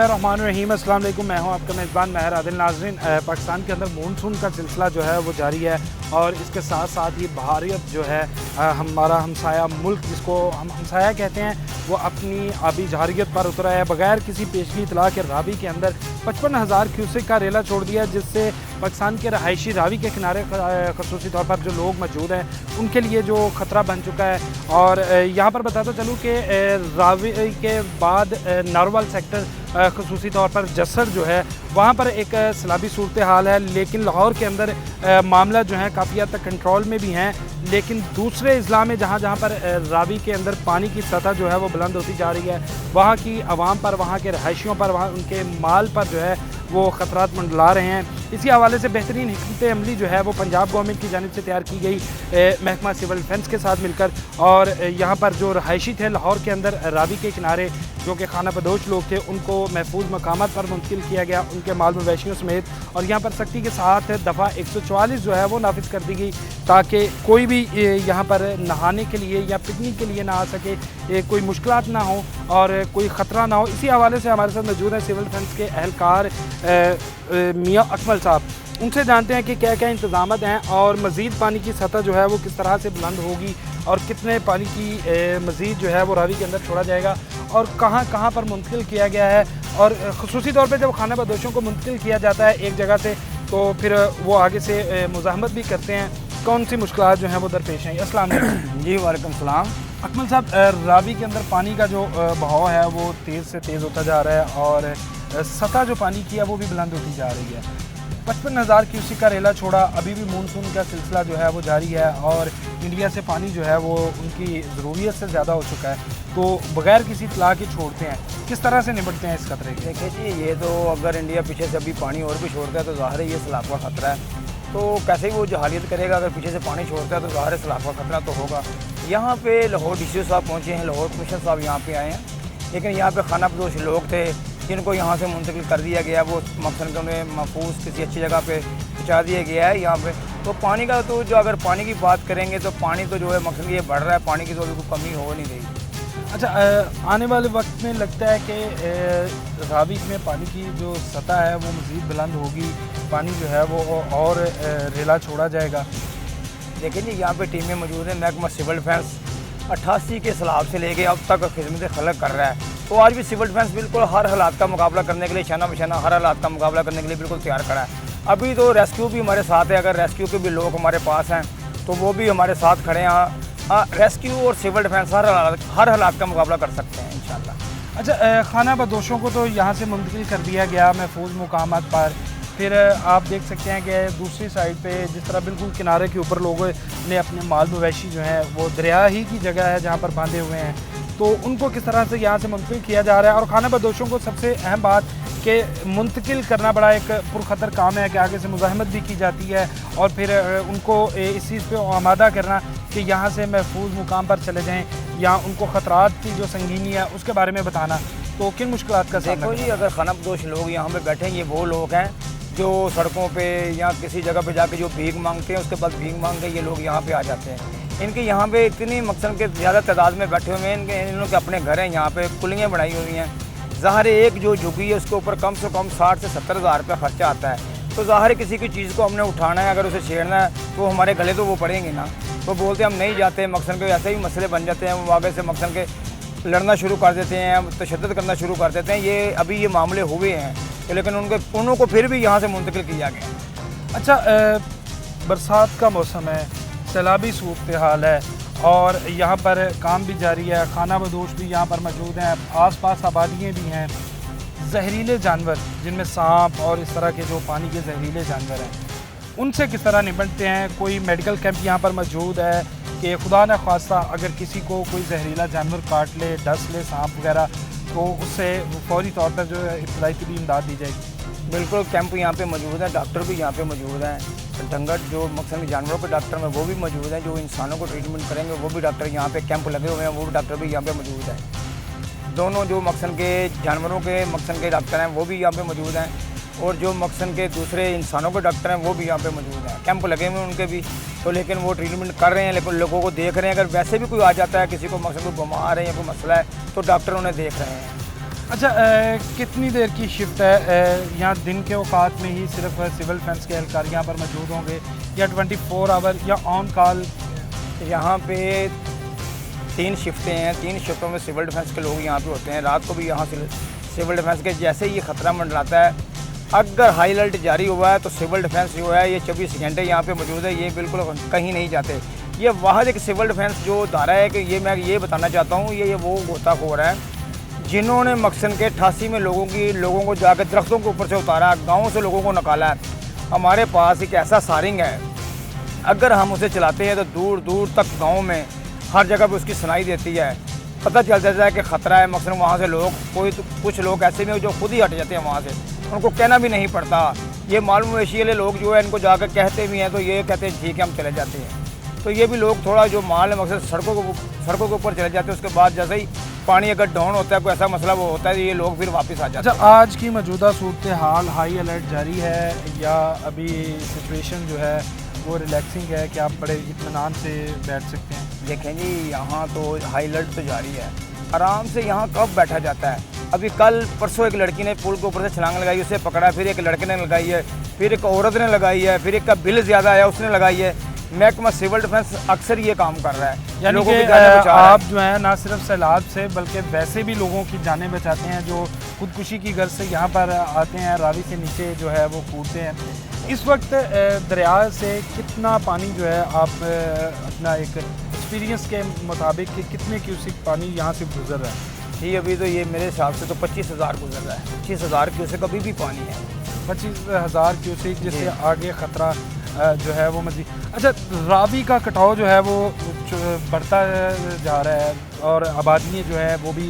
बिस्मिल्लाहिर्रहमानिर्रहीम। अस्सलाम वालेकुम। मैं हूं आपका मेज़बान महर आदिल। नाज़रीन, पाकिस्तान के अंदर मानसून का सिलसिला जो है वो जारी है और इसके साथ साथ ये भारत जो है हमारा हमसाया मुल्क, जिसको हम हमसाया कहते हैं, वो अपनी आबी जहारियत पर उतरा है। बगैर किसी पेशगी इतला के रावी के अंदर 55,000 क्यूसेक का रेला छोड़ दिया, जिससे पाकिस्तान के रहायशी रावी के किनारे खसूसी तौर पर जो लोग मौजूद हैं उनके लिए जो ख़तरा बन चुका है। और यहाँ पर बताता चलूँ कि रावी के बाद नारोवाल सेक्टर खसूसी तौर पर जसर जो है वहाँ पर एक सैलाबी सूरत हाल है, लेकिन लाहौर के अंदर मामला जो है काफ़ी हद तक कंट्रोल में भी हैं। लेकिन दूसरे अजला में जहाँ जहाँ पर रावी के अंदर पानी की सतह जो है वो बुलंद होती जा रही है, वहाँ की आवाम पर, वहाँ के रहायशियों पर, वहाँ उनके माल पर जो है वो ख़तरात मंडला रहे हैं। इसी हवाले से बेहतरीन हिकमत अमली जो है वो पंजाब गवर्नमेंट की जानिब से तैयार की गई महकमा सिविल डिफेंस के साथ मिलकर, और यहाँ पर जो रहायशी थे लाहौर के अंदर रावी के किनारे जो कि खाना बदोश लोग थे, उनको महफूज मकामात पर मुंतकिल किया गया, उनके माल मवेशियों समेत। और यहाँ पर सख्ती के साथ दफ़ा 144 जो है वो नाफिज कर दी गई, ताकि कोई भी यहाँ पर नहाने के लिए या पिकनिक के लिए ना आ सके, कोई मुश्किलात ना हो और कोई ख़तरा ना हो। इसी हवाले से हमारे साथ मौजूद हैं सिविल डिफेंस के अहलकार मियाँ अकमल साहब। उनसे जानते हैं कि क्या क्या इंतज़ाम हैं और मज़ीद पानी की सतह जो है वो किस तरह से बुलंद होगी और कितने पानी की मज़ीद जो है वो रावी के अंदर छोड़ा जाएगा और कहाँ कहाँ पर मुंतकिल किया गया है। और ख़ुसूसी तौर पे जब खाना बदोशों को मुंतकिल किया जाता है एक जगह से, तो फिर वो आगे से मुज़ाहमत भी करते हैं, कौन सी मुश्किलात जो हैं वो दरपेश हैं। अस्सलाम वालेकुम। जी वालेकुम सलाम। अकमल साहब, रावी के अंदर पानी का जो बहाव है वो तेज़ से तेज़ होता जा रहा है और सतह जो पानी की है वो भी बुलंद होती जा रही है। 55,000 क्यूसेक का रेला छोड़ा, अभी भी मानसून का सिलसिला जो है वो जारी है और इंडिया से पानी जो है वो उनकी ज़रूरियत से ज़्यादा हो चुका है, तो बगैर किसी इत्तला के छोड़ते हैं। किस तरह से निपटते हैं इस खतरे के? देखिए जी, ये तो अगर इंडिया पीछे से अभी पानी और भी छोड़ता है तो ज़ाहिर है ये सैलाब का ख़तरा है। तो कैसे ही वो जहालियत करेगा, अगर पीछे से पानी छोड़ता है तो ज़ाहिर है सैलाब का ख़तरा तो होगा। यहाँ पे लाहौर DCO साहब पहुँचे हैं, लाहौर कमिश्नर साहब यहाँ पे आए हैं, लेकिन यहाँ पे खाना बदोश लोग थे जिनको यहाँ से मुंतकिल कर दिया गया, वो मकसद के उन्हें महफूज किसी अच्छी जगह पे पहुँचा दिया गया है। यहाँ पे तो पानी का तो जो अगर पानी की बात करेंगे तो पानी तो जो है मकसद ये बढ़ रहा है, पानी की तो अभी कोई कमी हो नहीं रही। अच्छा, आने वाले वक्त में लगता है कि रावी में पानी की जो सतह है वो मज़ीद बुलंद होगी, पानी जो है वो और रेला छोड़ा जाएगा। देखिए जी, यहाँ पे टीमें मौजूद हैं। महकमा सिविल डिफेंस 88 के सैलाब से लेके अब तक खिदमत खलक कर रहा है, तो आज भी सिविल डिफेंस बिल्कुल हर हालात का मुकाबला करने के लिए, शाना बशाना हर हालात का मुकाबला करने के लिए बिल्कुल तैयार खड़ा है। अभी तो रेस्क्यू भी हमारे साथ है, अगर रेस्क्यू के भी लोग हमारे पास हैं तो वो भी हमारे साथ खड़े हैं। रेस्क्यू और सिविल डिफेंस हर हालात का मुकाबला कर सकते हैं इंशाल्लाह। अच्छा, खाना बदोशों को तो यहाँ से मुंतकिल कर दिया गया महफूज मुकामात पर, फिर आप देख सकते हैं कि दूसरी साइड पे जिस तरह बिल्कुल किनारे के ऊपर लोगों ने अपने माल मवेशी जो हैं वो दरिया ही की जगह है जहाँ पर बांधे हुए हैं, तो उनको किस तरह से यहाँ से मुंतकिल किया जा रहा है। और खाना बदोशों को सबसे अहम बात कि मुंतकिल करना बड़ा एक पुरखतर काम है कि आगे से मुज़ाहमत भी की जाती है और फिर उनको इस चीज़ पे आमादा करना कि यहाँ से महफूज मुकाम पर चले जाएँ या उनको ख़तरात की जो संगीनी है उसके बारे में बताना, तो किन मुश्किलात का सामना? देखो जी, अगर खाना बदोश लोग यहाँ पे बैठे हैं, ये वो लोग हैं जो सड़कों पे या किसी जगह पे जाके जो भीख मांगते हैं, उसके बाद भीख मांग के ये लोग यहाँ पे आ जाते हैं। इनके यहाँ पे इतनी मकसद के ज़्यादा तादाद में बैठे हुए हैं, इन लोगों के अपने घर हैं, यहाँ पे कुलियाँ बनाई हुई हैं। ज़ाहिर एक जो झुग्गी है उसके ऊपर कम से कम 60 से 70 हज़ार रुपया खर्चा आता है, तो ज़ाहिर किसी की चीज़ को हमने उठाना है, अगर उसे छेड़ना है तो हमारे गले तो वो पड़ेंगे ना। तो बोलते हम नहीं जाते, मकसद के ऐसे ही मसले बन जाते हैं, वो आगे से मकसद के लड़ना शुरू कर देते हैं, तशद्दुद करना शुरू कर देते हैं। ये अभी ये मामले हुए हैं, लेकिन उनको फिर भी यहाँ से मुंतकिल किया गया। अच्छा, बरसात का मौसम है, सैलाबी सूरत हाल है और यहाँ पर काम भी जारी है, खाना बदोश भी यहाँ पर मौजूद हैं, आसपास आबादियाँ भी हैं, जहरीले जानवर जिनमें सांप और इस तरह के जो पानी के जहरीले जानवर हैं उनसे किस तरह निपटते हैं? कोई मेडिकल कैंप यहाँ पर मौजूद है कि खुदा न खास्ता अगर किसी को कोई जहरीला जानवर काट ले, डस ले, सांप वगैरह, तो उससे फौरी तौर पर जो है इब्तदाई तबी इमदाद दी जाएगी? बिल्कुल, कैंप यहाँ पे मौजूद है, डॉक्टर भी यहाँ पे मौजूद हैं, डंगर जो मकसद जानवरों के डॉक्टर हैं वो भी मौजूद हैं, जो इंसानों को ट्रीटमेंट करेंगे वो भी डॉक्टर यहाँ पे कैंप लगे हुए हैं, वो भी डॉक्टर भी यहाँ पे मौजूद हैं। दोनों जो मकसद के जानवरों के मकसद के डॉक्टर हैं वो भी यहाँ पे मौजूद हैं और जो मकसद के दूसरे इंसानों के डॉक्टर हैं वो भी यहाँ पे मौजूद हैं। कैंप लगे हुए हैं उनके भी, तो लेकिन वो ट्रीटमेंट कर रहे हैं, लेकिन लोगों को देख रहे हैं। अगर वैसे भी कोई आ जाता है, किसी को मकसद कोई बीमार है या कोई मसला है, तो डॉक्टर उन्हें देख रहे हैं। अच्छा, कितनी देर की शिफ्ट है? यहाँ दिन के औकात में ही सिर्फ सिविल डिफेंस के एहलकार यहाँ पर मौजूद होंगे या 24 आवर या ऑन कॉल? यहाँ पे 3 शिफ्टें हैं, 3 शिफ्टों में सिविल डिफेंस के लोग यहाँ पे होते हैं। रात को भी यहाँ से सिविल डिफेंस के जैसे ही खतरा मंडराता है, अगर हाई अलर्ट जारी हुआ है तो सिविल डिफेंस जो है ये 24 घंटे यहाँ पे मौजूद है। ये बिल्कुल कहीं नहीं जाते। ये वाहद एक सिविल डिफेंस जो धारा है कि ये मैं ये बताना चाहता हूँ, ये वो गोताखोर है जिन्होंने मकसन के 88 में लोगों को जाकर दरख्तों के ऊपर से उतारा, गाँव से लोगों को निकाला है। हमारे पास एक ऐसा सारिंग है, अगर हम उसे चलाते हैं तो दूर दूर तक गाँव में हर जगह पर उसकी सुनाई देती है। पता चल जाता है कि ख़तरा है। मकसन वहाँ से लोग कुछ लोग ऐसे में जो खुद ही हट जाते हैं वहाँ से, उनको कहना भी नहीं पड़ता। ये मालूम वेशी वाले लोग जो है इनको जाकर कहते भी हैं तो ये कहते हैं ठीक है हम चले जाते हैं। तो ये भी लोग थोड़ा जो माल है मकसद सड़कों के ऊपर चले जाते हैं। उसके बाद जैसे ही पानी अगर डाउन होता है, कोई ऐसा मसला वो होता है, ये लोग फिर वापस आ जाते हैं। अच्छा, आज की मौजूदा सूरत हाल हाई अलर्ट जारी है या अभी सिचुएशन जो है वो रिलैक्सिंग है कि आप बड़े इत्मीनान से बैठ सकते हैं? देखें जी, यहाँ तो हाई अलर्ट तो जारी है। आराम से यहाँ कब बैठा जाता है? अभी कल परसों एक लड़की ने पुल के ऊपर से छलांग लगाई, उसे पकड़ा, फिर एक लड़के ने लगाई है, फिर एक औरत ने लगाई है, फिर एक का बिल ज़्यादा आया उसने लगाई है। महकमा सिविल डिफेंस अक्सर ये काम कर रहा है। यानी लोगों कि की जानें बचा रहा है। आप जो है ना सिर्फ सैलाब से बल्कि वैसे भी लोगों की जानें बचाते हैं जो खुदकुशी की गर्ज से यहाँ पर आते हैं, रावी से नीचे जो है वो कूदते हैं। इस वक्त दरिया से कितना पानी जो है आप अपना एक एक्सपीरियंस के मुताबिक कि कितने क्यूसिक पानी यहाँ से गुजर रहा है? जी अभी तो ये मेरे हिसाब से तो 25,000 गुजर रहा है। 25,000 क्यूसेक अभी भी पानी है। 25,000 क्यूसिक, जिससे आगे ख़तरा जो है वो मज़ीद। अच्छा, रावी का कटाव जो है वो बढ़ता जा रहा है और आबादियाँ जो है वो भी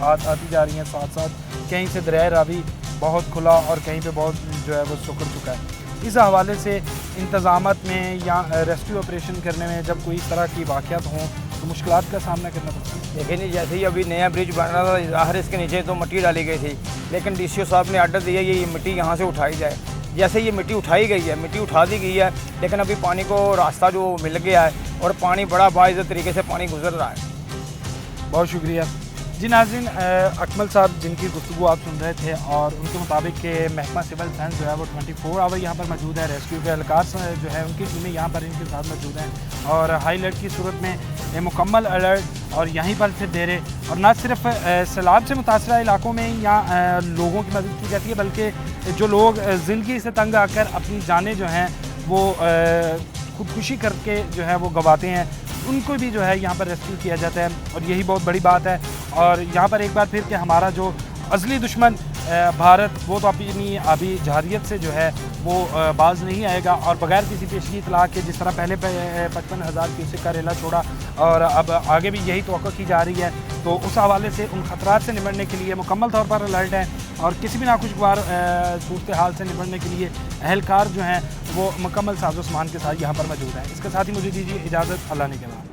आती जा रही हैं साथ साथ। कहीं से दरिया रावी बहुत खुला और कहीं पे बहुत जो है वो सुखड़ चुका है। इस हवाले से इंतज़ामत में या रेस्क्यू ऑपरेशन करने में जब कोई इस तरह की वाक़यात हों तो मुश्किलात का सामना करना पड़ता है। देखिए नहीं, जैसे ही अभी नया ब्रिज बन रहा था, ज़ाहिर इसके नीचे तो मिट्टी डाली गई थी, लेकिन डीसीओ साहब ने आर्डर दिया ये मिट्टी यहाँ से उठाई जाए। जैसे ये मिट्टी उठाई गई है, मिट्टी उठा दी गई है, लेकिन अभी पानी को रास्ता जो मिल गया है और पानी बड़ा बाइज़्ज़त तरीके से पानी गुजर रहा है। बहुत शुक्रिया जी। नाज़रीन, अकमल साहब जिनकी गुफ्तगू आप सुन रहे थे और उनके मुताबिक कि महकमा सिविल डिफेंस जो है वो 24 आवर यहाँ पर मौजूद है। रेस्क्यू के एहलकार जो है उनकी टीमें यहाँ पर इनके साथ मौजूद हैं और हाई अलर्ट की सूरत में मुकम्मल अलर्ट और यहीं पर फिर डेरे और न सिर्फ सैलाब से मुतासरा इलाकों में यहाँ लोगों की मदद की जाती है, बल्कि जो लोग ज़िंदगी से तंग आकर अपनी जानें जो हैं वो खुदकुशी करके जो है वो गंवाते हैं, उनको भी जो है यहाँ पर रेस्क्यू किया जाता है और यही बहुत बड़ी बात है। और यहाँ पर एक बार फिर कि हमारा जो अज़ली दुश्मन भारत वो तो अपनी आबी जहारियत से जो है वो बाज नहीं आएगा और बगैर किसी पेशगी इतला के जिस तरह पहले 55,000 क्यूसेक का रेला छोड़ा और अब आगे भी यही तवक्को की जा रही है, तो उस हवाले से उन ख़तरात से निपटने के लिए मुकम्मल तौर पर अलर्ट है और किसी भी नाखुशगवार सूरत हाल से निपटने के लिए अहलकार जो हैं वो मुकम्मल साजो सामान के साथ यहाँ पर मौजूद हैं। इसके साथ ही मुझे दीजिए इजाज़त। अल्लाह ने के बाद।